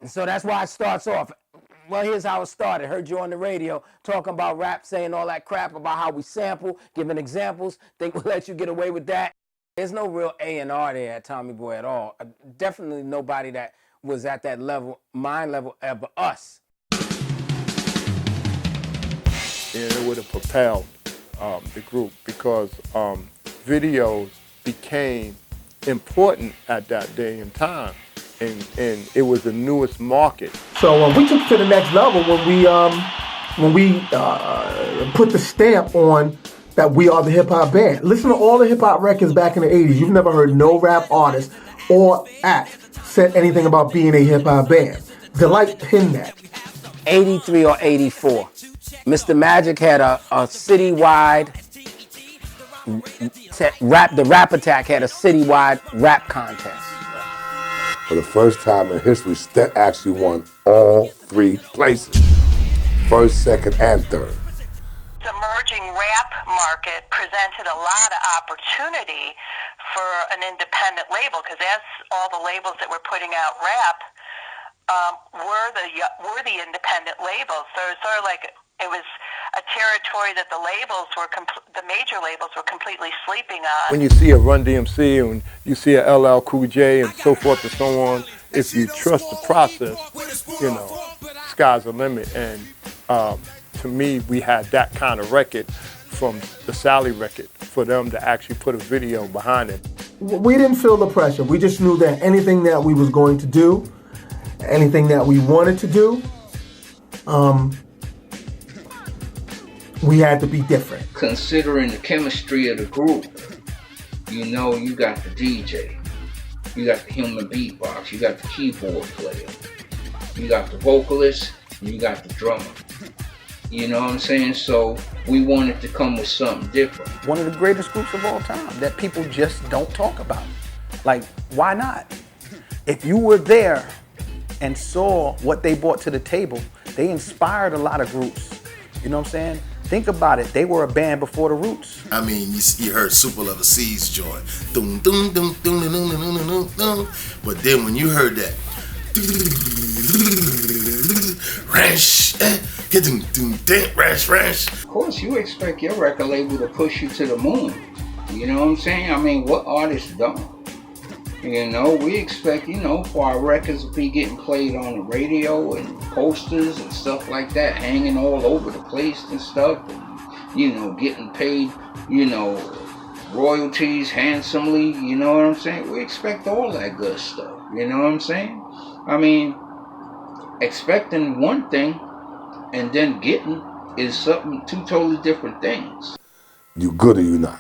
And so that's why it starts off. Well, here's how it started. Heard you on the radio talking about rap, saying all that crap about how we sample, giving examples. Think we'll let you get away with that? There's no real A&R there at Tommy Boy at all. Definitely nobody that was at that level, mind level, but us. And it would have propelled the group because videos became important at that day and time, and it was the newest market. So we took it to the next level when we put the stamp on that we are the hip-hop band. Listen to all the hip-hop records back in the 80s. You've never heard no rap artist or act said anything about being a hip-hop band. Delight pinned that. 83 or 84. Mr. Magic had a citywide the Rap Attack had a citywide rap contest. For the first time in history, STET actually won all 3 places. First, second, and third. The emerging rap market presented a lot of opportunity for an independent label, because as all the labels that were putting out rap were the independent labels. So it was sort of like it was a territory that the major labels were completely sleeping on. When you see a Run DMC and you see a LL Cool J and so forth and so on, if you trust the process, you know, sky's the limit. And to me, we had that kind of record from the Sally record for them to actually put a video behind it. We didn't feel the pressure. We just knew that anything that we was going to do, anything that we wanted to do, we had to be different. Considering the chemistry of the group, you know, you got the DJ, you got the human beatbox, you got the keyboard player, you got the vocalist, and you got the drummer. You know what I'm saying? So we wanted to come with something different. One of the greatest groups of all time that people just don't talk about. Like, why not? If you were there and saw what they brought to the table, they inspired a lot of groups. You know what I'm saying? Think about it. They were a band before the Roots. I mean, you heard Super Level C's joint. Dum, dum, dum, dum, dum, dum, dum, dum, dum. But then when you heard that, of course, you expect your record label to push you to the moon. You know what I'm saying? I mean, what artist don't? You know, we expect, you know, for our records to be getting played on the radio and posters and stuff like that, hanging all over the place and stuff, and, you know, getting paid, you know, royalties handsomely, you know what I'm saying? We expect all that good stuff, you know what I'm saying? I mean, expecting one thing and then getting is two totally different things. You good or you not?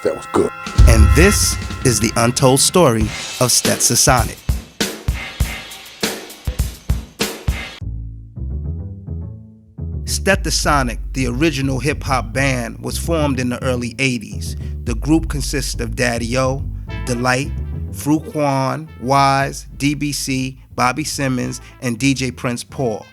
That was good. And this is the untold story of Stetsasonic. Stetsasonic, the original hip-hop band, was formed in the early 80s. The group consists of Daddy-O, Delight, Fruquan, Wise, DBC, Bobby Simmons, and DJ Prince Paul.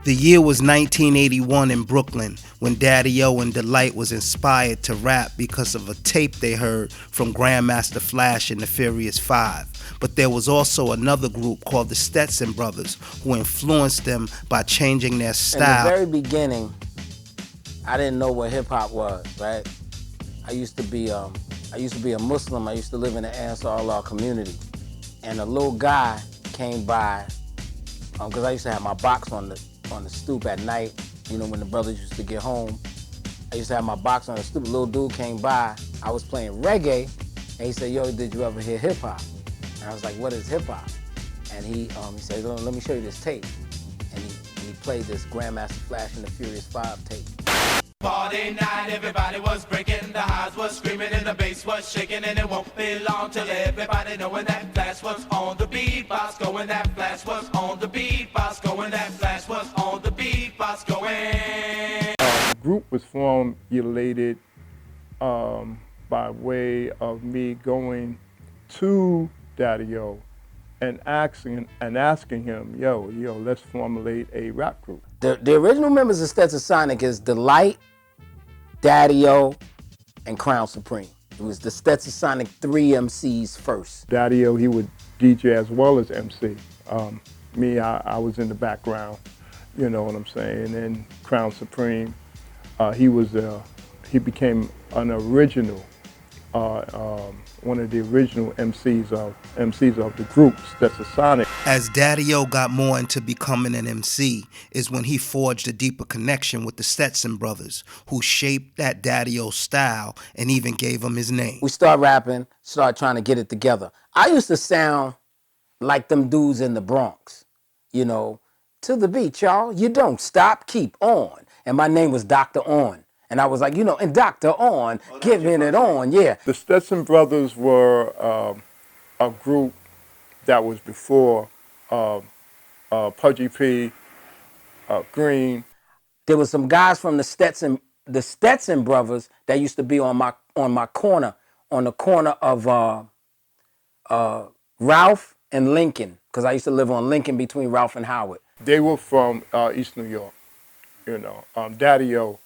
The year was 1981 in Brooklyn, when Daddy-O and Delight was inspired to rap because of a tape they heard from Grandmaster Flash and the Furious Five. But there was also another group called the Stetson Brothers who influenced them by changing their style. In the very beginning, I didn't know what hip hop was, right? I used to be a Muslim. I used to live in the Ansar Allah community, and a little guy came by because I used to have my box on the stoop at night, you know, when the brothers used to get home. I used to have my box on the stoop. A little dude came by. I was playing reggae, and he said, "Yo, did you ever hear hip hop?" And I was like, "What is hip hop?" And he said, "Let me show you this tape." And he played this Grandmaster Flash and the Furious Five tape. Party night, everybody was breaking, the highs was screaming and the bass was shaking, and it won't be long till everybody knowing that Flash was on the beatbox going, that Flash was on the beatbox going, that Flash was on the beatbox going. The group was formulated by way of me going to Daddy-O and asking him, yo, let's formulate a rap group. The original members of Stetsasonic is Delight, Daddy-O, and Crown Supreme. It was the Stetsasonic 3 MCs first. Daddy-O, he would DJ as well as MC. Me, I was in the background, you know what I'm saying? And then Crown Supreme, he became an original, one of the original MCs of the group, Stetsasonic. As Daddy-O got more into becoming an MC is when he forged a deeper connection with the Stetson Brothers, who shaped that Daddy-O style and even gave him his name. We start rapping, start trying to get it together. I used to sound like them dudes in the Bronx, you know, to the beat, y'all. You don't stop, keep on. And my name was Dr. On. And I was like, you know, and Dr. On, giving it on, yeah. The Stetson Brothers were a group that was before Pudgy P, Green. There was some guys from the Stetson Brothers that used to be on my corner, on the corner of Ralph and Lincoln, because I used to live on Lincoln between Ralph and Howard. They were from East New York, you know. Daddy-O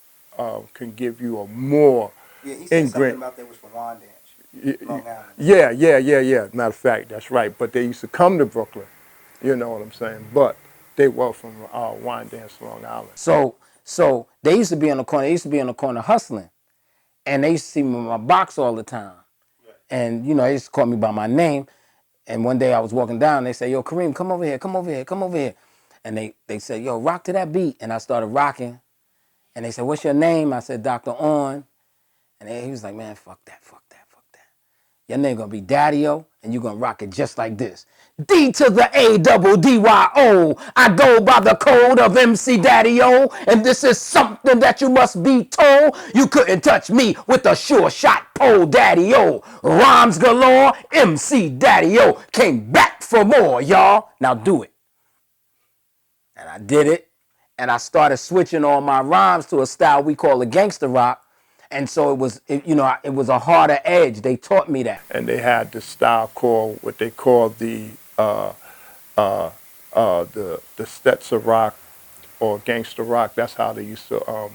can give you a more Something about they was from Wyandanch, Long Island. Yeah. Matter of fact, that's right. But they used to come to Brooklyn, you know what I'm saying? But they were from Wyandanch, Long Island. So they used to be on the corner. They used to be on the corner hustling, and they used to see me in my box all the time. And you know, they used to call me by my name. And one day I was walking down. They say, "Yo, Kareem, come over here, come over here, come over here." And they said, "Yo, rock to that beat." And I started rocking. And they said, "What's your name?" I said, "Dr. On." And he was like, "Man, fuck that, fuck that, fuck that. Your name gonna be Daddy-O, and you gonna rock it just like this. D to the A-double-D-Y-O. I go by the code of MC Daddy-O, and this is something that you must be told. You couldn't touch me with a sure shot pole, Daddy-O. Rhymes galore, MC Daddy-O. Came back for more, y'all. Now do it." And I did it, and I started switching all my rhymes to a style we call a gangster rock. And so it was a harder edge. They taught me that. And they had this style called what they called the Stetson rock or gangster rock. That's how they used to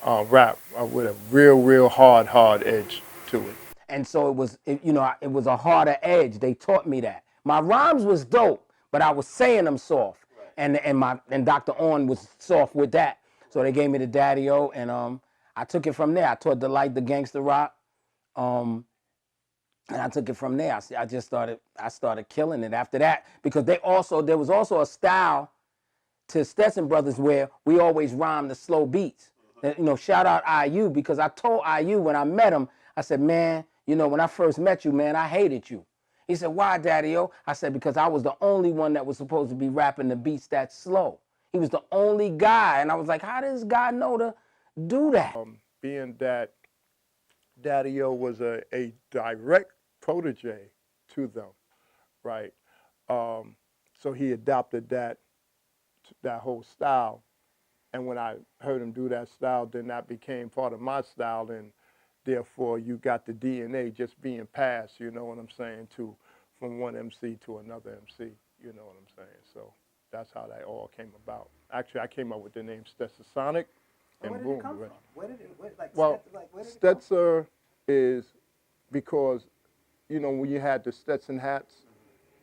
rap with a real hard edge to it. And so it was a harder edge. They taught me that. My rhymes was dope, but I was saying them soft, and Dr. On was soft with that. So they gave me the Daddy-O, and I took it from there. I taught the gangster rock, and I took it from there. I started killing it after that, because there was also a style to Stetson Brothers where we always rhymed the slow beats. You know, shout out IU, because I told IU when I met him, I said, "Man, you know, when I first met you, man, I hated you." He said, "Why, Daddy-O?" I said, "Because I was the only one that was supposed to be rapping the beats that slow." He was the only guy, and I was like, how does this guy know to do that? Being that Daddy-O was a direct protege to them, right? So he adopted that whole style. And when I heard him do that style, then that became part of my style, and therefore you got the DNA just being passed, you know what I'm saying, from one MC to another MC, you know what I'm saying? So that's how that all came about. Actually, I came up with the name Stetsasonic, and where did boom. it come from? Where did it Stetson is because, you know, when you had the Stetson hats,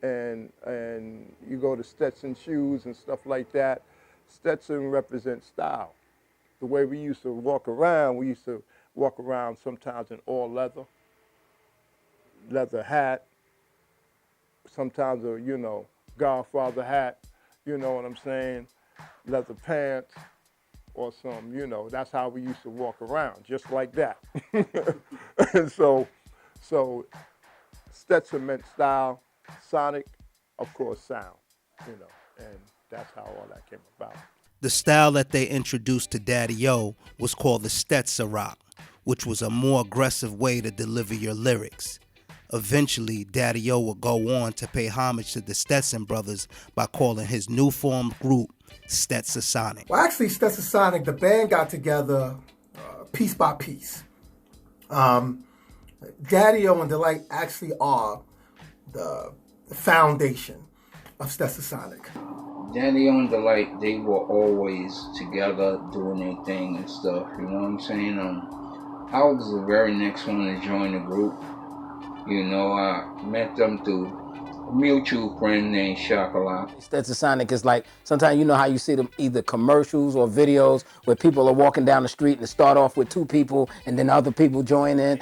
and you go to Stetson shoes and stuff like that, Stetson represents style. The way we used to walk around sometimes in all leather hat, sometimes a, Godfather hat, you know what I'm saying, leather pants, or that's how we used to walk around, just like that. And so Stetson meant style, sonic, of course, sound, and that's how all that came about. The style that they introduced to Daddy-O was called the Stetson rock, which was a more aggressive way to deliver your lyrics. Eventually, Daddy-O would go on to pay homage to the Stetson Brothers by calling his new formed group Stetsasonic. Well, actually, Stetsasonic, the band got together piece by piece. Daddy-O and Delight actually are the foundation of Stetsasonic. Daddy-O and Delight, they were always together doing their thing and stuff, you know what I'm saying? I was the very next one to join the group. You know, I met them through A mutual friend named Shakala. Stetsasonic is like, sometimes you know how you see them either commercials or videos where people are walking down the street and start off with 2 people and then other people join in.